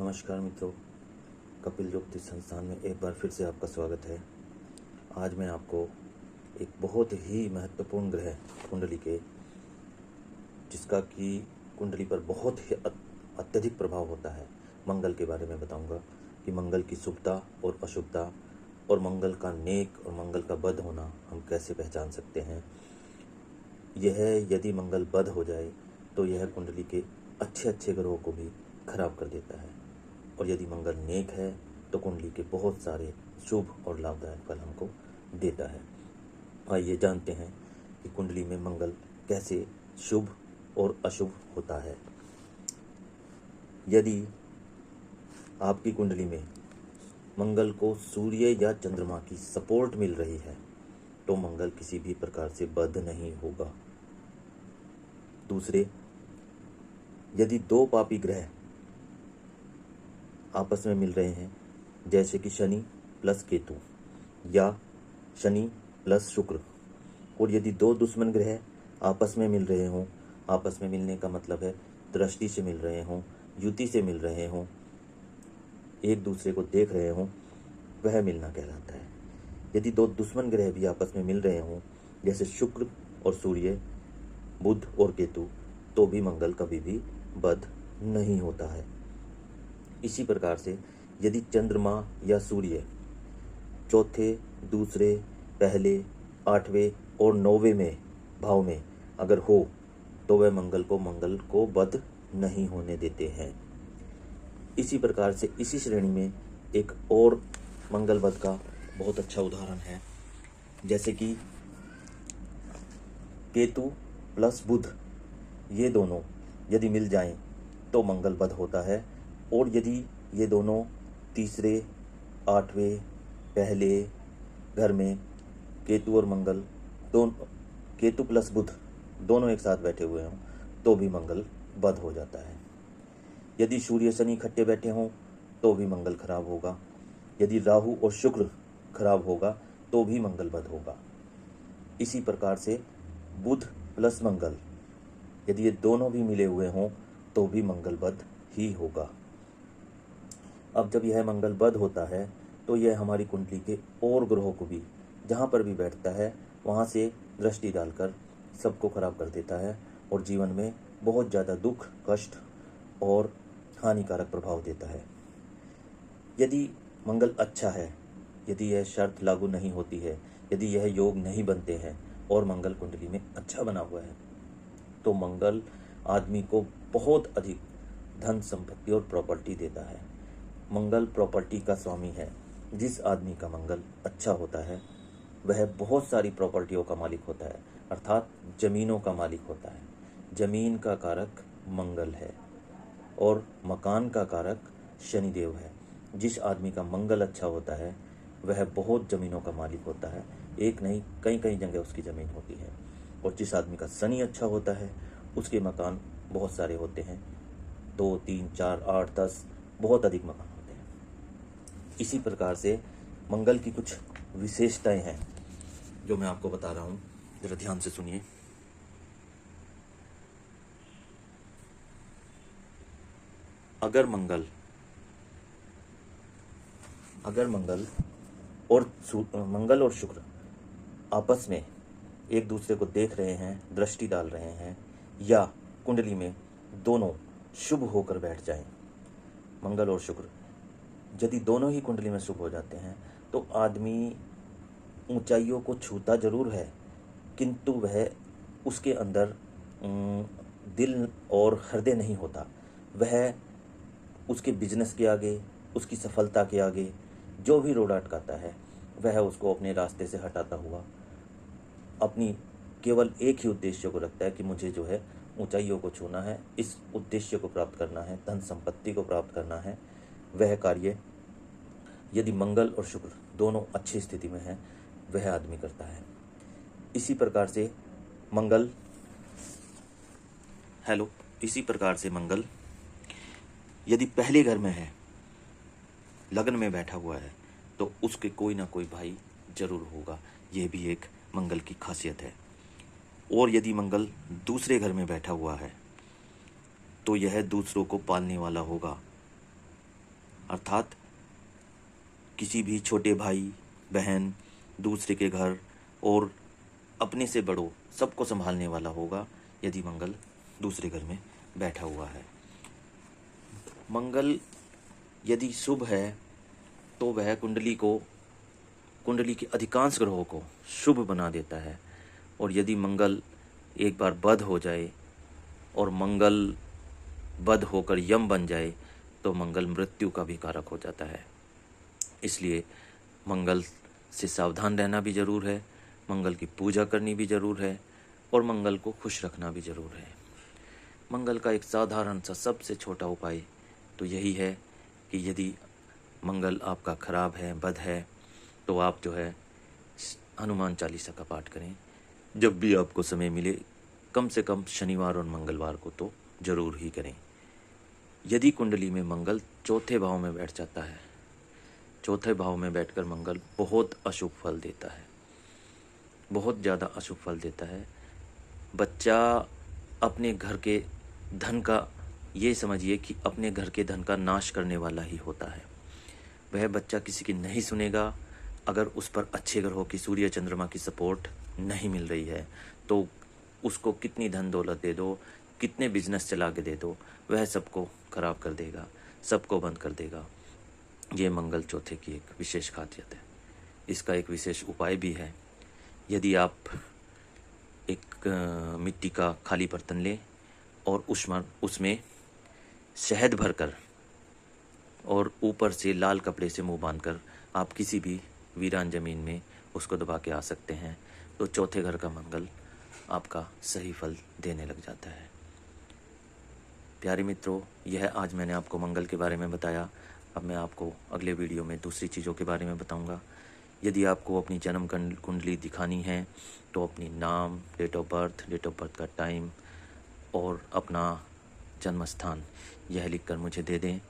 नमस्कार मित्रों, कपिल ज्योतिष संस्थान में एक बार फिर से आपका स्वागत है। आज मैं आपको एक बहुत ही महत्वपूर्ण ग्रह कुंडली के, जिसका कि कुंडली पर बहुत ही अत्यधिक प्रभाव होता है, मंगल के बारे में बताऊंगा कि मंगल की शुभता और अशुभता और मंगल का नेक और मंगल का बद होना हम कैसे पहचान सकते हैं। यह यदि मंगल बद हो जाए तो यह कुंडली के अच्छे अच्छे ग्रहों को भी खराब कर देता है, और यदि मंगल नेक है तो कुंडली के बहुत सारे शुभ और लाभदायक फल हमको देता है। आइए जानते हैं कि कुंडली में मंगल कैसे शुभ और अशुभ होता है। यदि आपकी कुंडली में मंगल को सूर्य या चंद्रमा की सपोर्ट मिल रही है तो मंगल किसी भी प्रकार से बद नहीं होगा। दूसरे, यदि दो पापी ग्रह आपस में मिल रहे हैं, जैसे कि शनि प्लस केतु या शनि प्लस शुक्र, और यदि दो दुश्मन ग्रह आपस में मिल रहे हों, आपस में मिलने का मतलब है दृष्टि से मिल रहे हों, युति से मिल रहे हों, एक दूसरे को देख रहे हों, वह मिलना कहलाता है। यदि दो दुश्मन ग्रह भी आपस में मिल रहे हों, जैसे शुक्र और सूर्य, बुध और केतु, तो भी मंगल कभी भी बद नहीं होता है। इसी प्रकार से यदि चंद्रमा या सूर्य चौथे, दूसरे, पहले, आठवें और नौवें में भाव में अगर हो तो वह मंगल को बद नहीं होने देते हैं। इसी प्रकार से इसी श्रेणी में एक और मंगल बद का बहुत अच्छा उदाहरण है, जैसे कि केतु प्लस बुध, ये दोनों यदि मिल जाएं तो मंगल बद होता है। और यदि ये दोनों तीसरे, आठवें, पहले घर में केतु और मंगल दोनों, केतु प्लस बुध दोनों एक साथ बैठे हुए हों तो भी मंगल बद हो जाता है। यदि सूर्य शनि इकट्ठे बैठे हों तो भी मंगल खराब होगा। यदि राहु और शुक्र खराब होगा तो भी मंगल बद होगा। इसी प्रकार से बुध प्लस मंगल, यदि ये दोनों भी मिले हुए हों तो भी मंगल बद ही होगा। अब जब यह मंगल बद होता है तो यह हमारी कुंडली के और ग्रहों को भी, जहाँ पर भी बैठता है वहाँ से दृष्टि डालकर सबको खराब कर देता है और जीवन में बहुत ज़्यादा दुख, कष्ट और हानिकारक प्रभाव देता है। यदि मंगल अच्छा है, यदि यह शर्त लागू नहीं होती है, यदि यह योग नहीं बनते हैं और मंगल कुंडली में अच्छा बना हुआ है, तो मंगल आदमी को बहुत अधिक धन, संपत्ति और प्रॉपर्टी देता है। मंगल प्रॉपर्टी का स्वामी है। जिस आदमी का मंगल अच्छा होता है वह बहुत सारी प्रॉपर्टियों का मालिक होता है, अर्थात जमीनों का मालिक होता है। जमीन का कारक मंगल है और मकान का कारक शनिदेव है। जिस आदमी का मंगल अच्छा होता है वह बहुत ज़मीनों का मालिक होता है, एक नहीं कई कई जगह उसकी ज़मीन होती है। और जिस आदमी का शनि अच्छा होता है उसके मकान बहुत सारे होते हैं, 2, 3, 4, 8, 10 बहुत अधिक मकान होते हैं। इसी प्रकार से मंगल की कुछ विशेषताएं हैं जो मैं आपको बता रहा हूँ, जरा ध्यान से सुनिए। अगर मंगल और शुक्र आपस में एक दूसरे को देख रहे हैं, दृष्टि डाल रहे हैं, या कुंडली में दोनों शुभ होकर बैठ जाएं, मंगल और शुक्र यदि दोनों ही कुंडली में शुभ हो जाते हैं तो आदमी ऊंचाइयों को छूता जरूर है, किंतु वह उसके अंदर दिल और हृदय नहीं होता। वह उसके बिजनेस के आगे, उसकी सफलता के आगे जो भी रोड़ा अटकाता है वह उसको अपने रास्ते से हटाता हुआ अपनी केवल एक ही उद्देश्य को रखता है कि मुझे जो है ऊंचाइयों को छूना है, इस उद्देश्य को प्राप्त करना है, धन संपत्ति को प्राप्त करना है। वह कार्य यदि मंगल और शुक्र दोनों अच्छी स्थिति में है वह आदमी करता है। इसी प्रकार से मंगल यदि पहले घर में है, लग्न में बैठा हुआ है, तो उसके कोई ना कोई भाई जरूर होगा। यह भी एक मंगल की खासियत है। और यदि मंगल दूसरे घर में बैठा हुआ है तो यह दूसरों को पालने वाला होगा। अर्थात किसी भी छोटे भाई बहन, दूसरे के घर और अपने से बड़ों सबको संभालने वाला होगा यदि मंगल दूसरे घर में बैठा हुआ है। मंगल यदि शुभ है तो वह कुंडली के अधिकांश ग्रहों को शुभ बना देता है, और यदि मंगल एक बार बद हो जाए और मंगल बद होकर यम बन जाए तो मंगल मृत्यु का भी कारक हो जाता है। इसलिए मंगल से सावधान रहना भी जरूर है, मंगल की पूजा करनी भी जरूर है और मंगल को खुश रखना भी जरूर है। मंगल का एक साधारण सा सबसे छोटा उपाय तो यही है कि यदि मंगल आपका खराब है, बद है, तो आप जो है हनुमान चालीसा का पाठ करें जब भी आपको समय मिले, कम से कम शनिवार और मंगलवार को तो जरूर ही करें। यदि कुंडली में मंगल चौथे भाव में बैठ जाता है, चौथे भाव में बैठकर मंगल बहुत अशुभ फल देता है, बहुत ज़्यादा अशुभ फल देता है। बच्चा अपने घर के धन का, ये समझिए कि अपने घर के धन का नाश करने वाला ही होता है। वह बच्चा किसी की नहीं सुनेगा। अगर उस पर अच्छे ग्रहों की, सूर्य चंद्रमा की सपोर्ट नहीं मिल रही है तो उसको कितनी धन दौलत दे दो, कितने बिजनेस चला के दे दो, वह सबको खराब कर देगा, सबको बंद कर देगा। ये मंगल चौथे की एक विशेष खासियत है। इसका एक विशेष उपाय भी है। यदि आप एक मिट्टी का खाली बर्तन लें और उसमें शहद भरकर और ऊपर से लाल कपड़े से मुंह बांधकर आप किसी भी वीरान ज़मीन में उसको दबा के आ सकते हैं, तो चौथे घर का मंगल आपका सही फल देने लग जाता है। प्यारे मित्रों, यह आज मैंने आपको मंगल के बारे में बताया। अब मैं आपको अगले वीडियो में दूसरी चीज़ों के बारे में बताऊंगा। यदि आपको अपनी जन्म कुंडली दिखानी है तो अपनी नाम, डेट ऑफ बर्थ का टाइम और अपना जन्म स्थान यह लिखकर मुझे दे दें।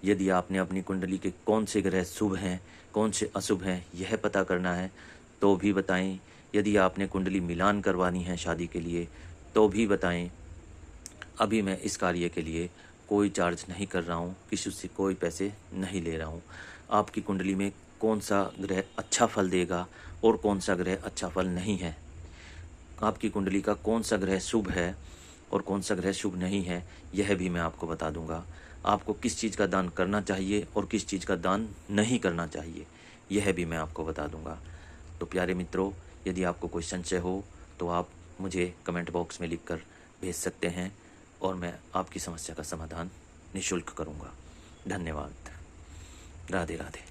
यदि आपने अपनी कुंडली के कौन से ग्रह शुभ हैं, कौन से अशुभ हैं, यह पता करना है तो भी बताएं। यदि आपने कुंडली मिलान करवानी है शादी के लिए तो भी बताएं। अभी मैं इस कार्य के लिए कोई चार्ज नहीं कर रहा हूँ, किसी से कोई पैसे नहीं ले रहा हूँ। आपकी कुंडली में कौन सा ग्रह अच्छा फल देगा और कौन सा ग्रह अच्छा फल नहीं है, आपकी कुंडली का कौन सा ग्रह शुभ है और कौन सा ग्रह शुभ नहीं है, यह भी मैं आपको बता दूंगा। आपको किस चीज़ का दान करना चाहिए और किस चीज़ का दान नहीं करना चाहिए, यह भी मैं आपको बता दूंगा। तो प्यारे मित्रों, यदि आपको कोई संशय हो तो आप मुझे कमेंट बॉक्स में लिखकर भेज सकते हैं और मैं आपकी समस्या का समाधान निःशुल्क करूंगा। धन्यवाद। राधे राधे।